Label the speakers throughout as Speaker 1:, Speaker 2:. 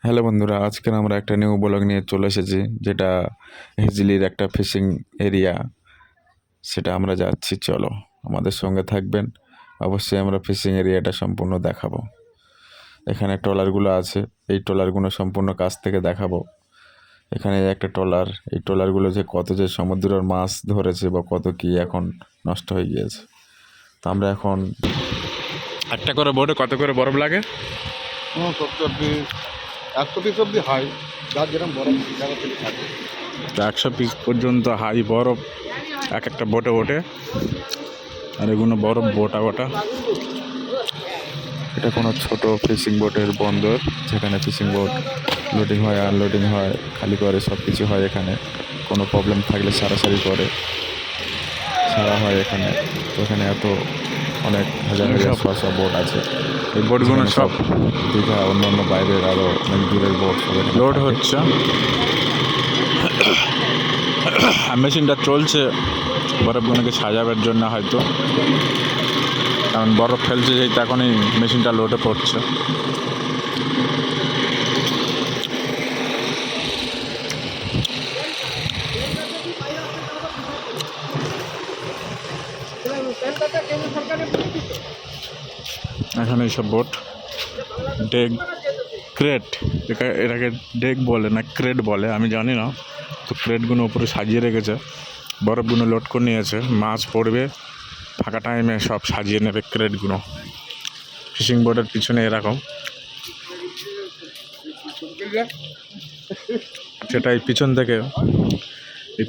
Speaker 1: Hello বন্ধুরা, আজকে আমরা একটা নিউ ব্লগ নিয়ে চলে এসেছি, যেটা হিজলির একটা ফিশিং এরিয়া। সেটা আমরা যাচ্ছি, চলো আমাদের সঙ্গে থাকবেন। অবশ্যই আমরা ফিশিং এরিয়াটা সম্পূর্ণ দেখাবো। এখানে ট্রলারগুলো আছে, এই ট্রলারগুলো সম্পূর্ণ কাছ থেকে দেখাবো। এখানে একটা ট্রলার, এই ট্রলারগুলো যে কত যে সমুদ্রের মাছ ধরেছে বা কত কি এখন নষ্ট হয়ে গিয়েছে। তো আমরা এখন একটা করে বোটে কত করে বরফ লাগে?
Speaker 2: 70 100 পিস অব্দি হয়, যার যেরকম বড় জায়গা থেকে থাকে।
Speaker 1: তো 100 পিস পর্যন্ত হাই বরফ এক একটা বোটে ওঠে। আর এগুলো বরফ বোটা গোটা। এটা কোনো ছোট ফিশিং বোটের বন্দর, যেখানে ফিশিং বোট লোডিং হয়, আনলোডিং হয়, খালি করে সব কিছু হয়। এখানে কোনো প্রবলেম থাকলে সারাসারি করে সারা হয় এখানে। তো এখানে এত অনেক হাজার হাজার শো বোট আছে। এই বোটগুলো সব দীঘা, অন্যান্য বাইরের আরও অনেক দূরের বোট সব লোড হচ্ছে। মেশিনটা চলছে বরফগুলোকে সাজাবার জন্য হয়তো, কারণ বরফ ফেলছে যেই তখনই মেশিনটা লোডে পড়ছে। এখানে এইসব বোট ডেক ক্রেট, এটাকে ডেক বলে না ক্রেট বলে, আমি জানি না। তো ক্রেটগুলো উপরে সাজিয়ে রেখেছে, বরফগুলো লোড করে নিয়েছে। মাছ পড়বে ফাঁকা টাইমে সব সাজিয়ে নেবে ক্রেটগুলো। ফিশিং বোটের পিছনে এরকম, সেটা এই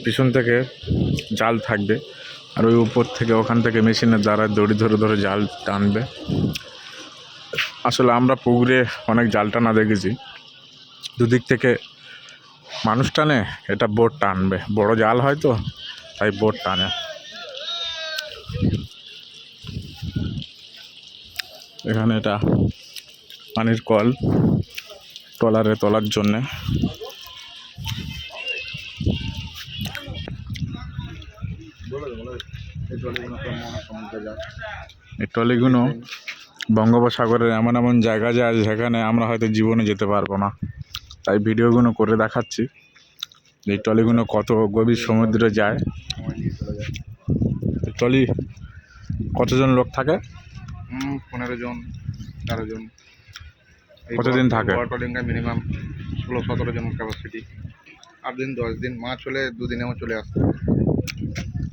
Speaker 1: পিছন থেকে জাল থাকবে, আর ওই উপর থেকে ওখান থেকে মেশিনের দ্বারা দড়ি ধরে ধরে জাল টানবে। আসলে আমরা পুকুরে অনেক জাল টানা দেখেছি, দুদিক থেকে মানুষ টানে, এটা বোট টানবে, বড় জাল হয় তো তাই বোট টানে। এখানে এটা পানির কল, ট্রলারে তোলার জন্যে। এই ট্রলিগুলো বঙ্গোপসাগরের এমন এমন জায়গা যায় যেখানে আমরা হয়তো জীবনে যেতে পারবো না, তাই ভিডিওগুলো করে দেখাচ্ছি। এই ট্রলিগুলো কত গভীর সমুদ্রে যায়। ট্রলি কতজন লোক থাকে?
Speaker 2: 15 জন 13 জন।
Speaker 1: কতদিন থাকে?
Speaker 2: ট্রলিংটা মিনিমাম 16-17 জন ক্যাপাসিটি। 8 দিন 10 দিন, মাছ হলে 2 দিনেও চলে আসতে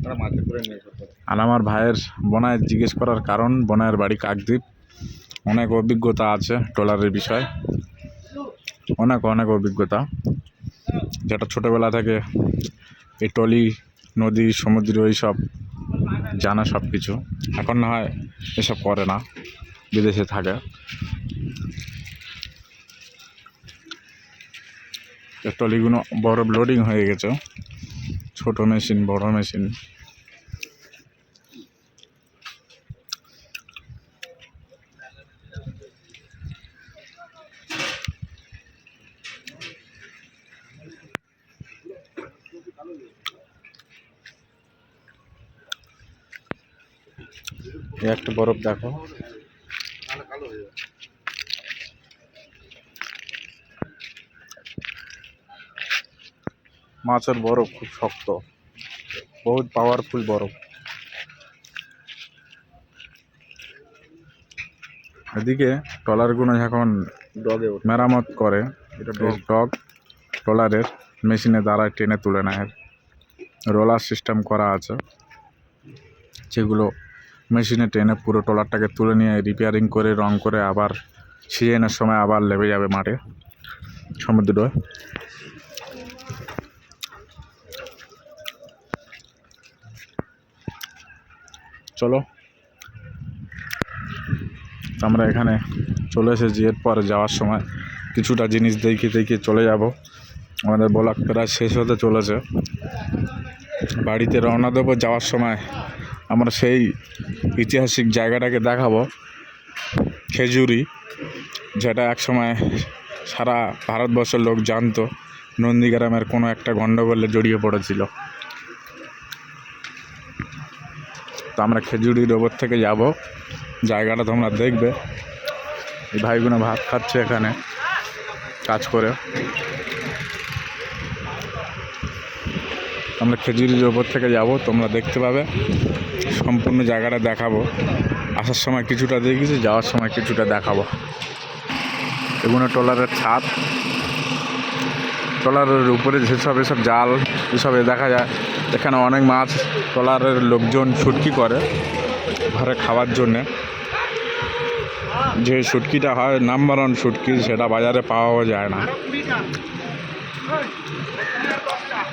Speaker 2: তারা মাছে করে নিয়ে যেতে পারে।
Speaker 1: আর আমার ভাইয়ের বোনায়ের জিজ্ঞেস করার কারণ, বোনায়ের বাড়ি কাকদ্বীপ, অনেক অভিজ্ঞতা আছে ট্রলারের বিষয়, অনেক অভিজ্ঞতা, যেটা ছোটোবেলা থেকে এই ট্রলি, নদী, সমুদ্র এইসব জানা সব কিছু। এখন না হয় এসব করে না, বিদেশে থাকে। ট্রলিগুলো বরফ লোডিং হয়ে গেছে, ছোট মেশিন, বড় মেশিন। এই একটা বরফ দেখো,
Speaker 2: কালো হয়ে যাবে।
Speaker 1: মাছের বরফ খুব শক্ত, বহুত পাওয়ারফুল বরফ। এদিকে ট্রলারগুলো এখন মেরামত করে, এটা ডগ ট্রলারের মেশিনে দ্বারা টেনে তুলে নেয়। রোলার সিস্টেম করা আছে, যেগুলো মেশিনে টেনে পুরো ট্রলারটাকে তুলে নিয়ে রিপেয়ারিং করে, রং করে, আবার সিজনের সময় আবার লেবে যাবে মাঠে, সমুদ্রে। চলো আমরা এখানে চলে এসেছি, এরপর যাওয়ার সময় কিছুটা জিনিস দেখে চলে যাব। আমাদের ব্লগ প্রায় শেষ হতে চলেছে, বাড়িতে রওনা দেবো। যাওয়ার সময় আমরা সেই ঐতিহাসিক জায়গাটাকে দেখাবো, খেজুরি, যেটা একসময় সারা ভারতবর্ষের লোক জানতো নন্দীগ্রামের কোনো একটা গণ্ডগোলে জড়িয়ে পড়েছিল। তো আমরা খেজুরির ওপর থেকে যাব, জায়গাটা তোমরা দেখবে। এই ভাইগুলো ভাত খাচ্ছে এখানে, কাজ করে। আমরা খেজুরির ওপর থেকে যাব, তোমরা দেখতে পাবে, সম্পূর্ণ জায়গাটা দেখাবো। আসার সময় কিছুটা দেখেছি, যাওয়ার সময় কিছুটা দেখাবো। এগুলো ট্রলারের ছাদ, ট্রলারের উপরে যেসব এসব জাল এসব দেখা যায়। এখানে অনেক মাছ ট্রলারের লোকজন শুটকি করে ঘরে খাওয়ার জন্যে। যে শুটকিটা হয় নাম্বার ওয়ান শুটকি, সেটা বাজারে পাওয়াও যায় না,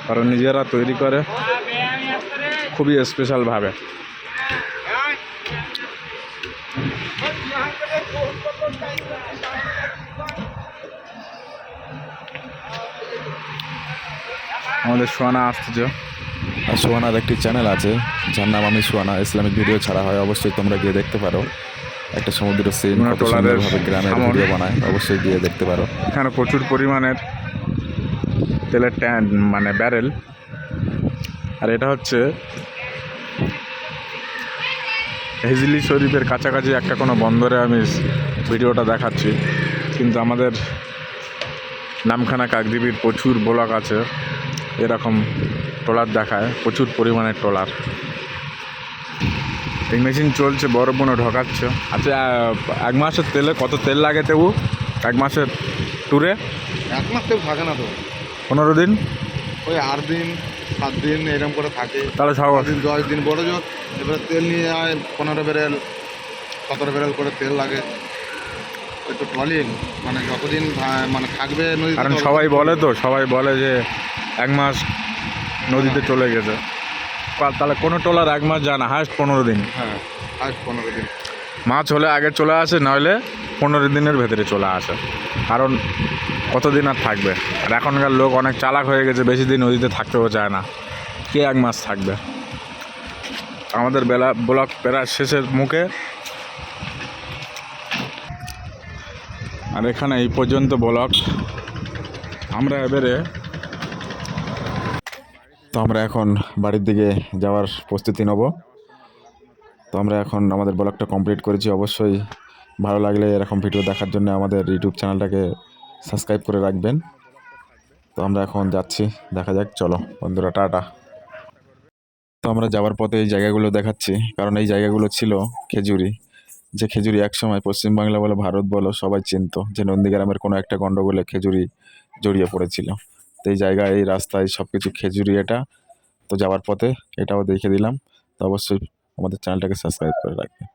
Speaker 1: কারণ নিজেরা তৈরি করে খুবই স্পেশালভাবে। আমাদের সোয়ানা আসতেছে, আর সোয়ানার একটি চ্যানেল আছে যার নাম আমি সোয়ানা ইসলামিক ভিডিও ছাড়া হয়, অবশ্যই তোমরা গিয়ে দেখতে পারো। একটা সমুদ্র সিন কত সুন্দরভাবে গ্রামের ভিডিও বানায়, অবশ্যই গিয়ে দেখতে পারো। এখানে প্রচুর পরিমাণের তেলের ট্যাঙ্ক মানে ব্যারেল। আর এটা হচ্ছে হিজলি শরীফের কাছাকাছি একটা কোনো বন্দরে আমি ভিডিওটা দেখাচ্ছি, কিন্তু আমাদের নামখানা কাকদ্বীপের প্রচুর ব্লগ আছে এরকম ট্রলার দেখায়, প্রচুর পরিমাণে ট্রলার। এই মেশিন চলছে, বরফ মনে ঢোকাচ্ছে। আচ্ছা, এক মাসের তেলে কত তেল লাগে তবু এক মাসের ট্যুরে?
Speaker 2: 1 মাস কেউ থাকে না তো,
Speaker 1: 15 দিন,
Speaker 2: ওই 8 দিন 7 দিন এরকম করে থাকে।
Speaker 1: তাহলে
Speaker 2: 6 দিন 10 দিন বড় জোর। এবারে তেল নিয়ে যায় 15 ব্যারেল 17 ব্যারেল করে তেল লাগে। ওই তো ট্রলিং মানে যতদিন মানে থাকবে নদীতে।
Speaker 1: কারণ সবাই বলে যে 1 মাস নদীতে চলে গেছে, তাহলে কোনো ট্রলার 1 মাস যায় না, হায়েস্ট 15 দিন।
Speaker 2: হ্যাঁ, আজ 15 দিন।
Speaker 1: মাছ হলে আগে চলে আসে, নইলে 15 দিনের ভেতরে চলে আসে, কারণ কতদিন আর থাকবে। আর এখনকার লোক অনেক চালাক হয়ে গেছে, বেশি দিন নদীতে থাকতেও চায় না। কে 1 মাস থাকবে? আমাদের ব্লক প্রায় শেষের মুখে। আর এখানে এই পর্যন্ত ব্লক। আমরা এখন বাড়ির দিকে যাওয়ার প্রস্তুতি নেব। তো আমরা এখন আমাদের ব্লগটা কমপ্লিট করেছি। অবশ্যই ভালো লাগলে এরকম ভিডিও দেখার জন্য আমাদের ইউটিউব চ্যানেলটাকে সাবস্ক্রাইব করে রাখবেন। তো আমরা এখন যাচ্ছি, দেখা যাক, চলো বন্ধুরা, টাটা। তো আমরা যাওয়ার পথে এই জায়গাগুলো দেখাচ্ছি, কারণ এই জায়গাগুলো ছিল খেজুরি, যে খেজুরি একসময় পশ্চিমবাংলা বলো ভারত বলো সবাই চিনতো, যে নন্দীগ্রামের কোনো একটা গন্ডগোলে খেজুরি জড়িয়ে পড়েছিল। তো এই জায়গায়, এই রাস্তায় সব কিছু খেজুরি এটা। তো যাওয়ার পথে এটাও দেখে দিলাম। তো অবশ্যই আমাদের চ্যানেলটাকে সাবস্ক্রাইব করে রাখবেন।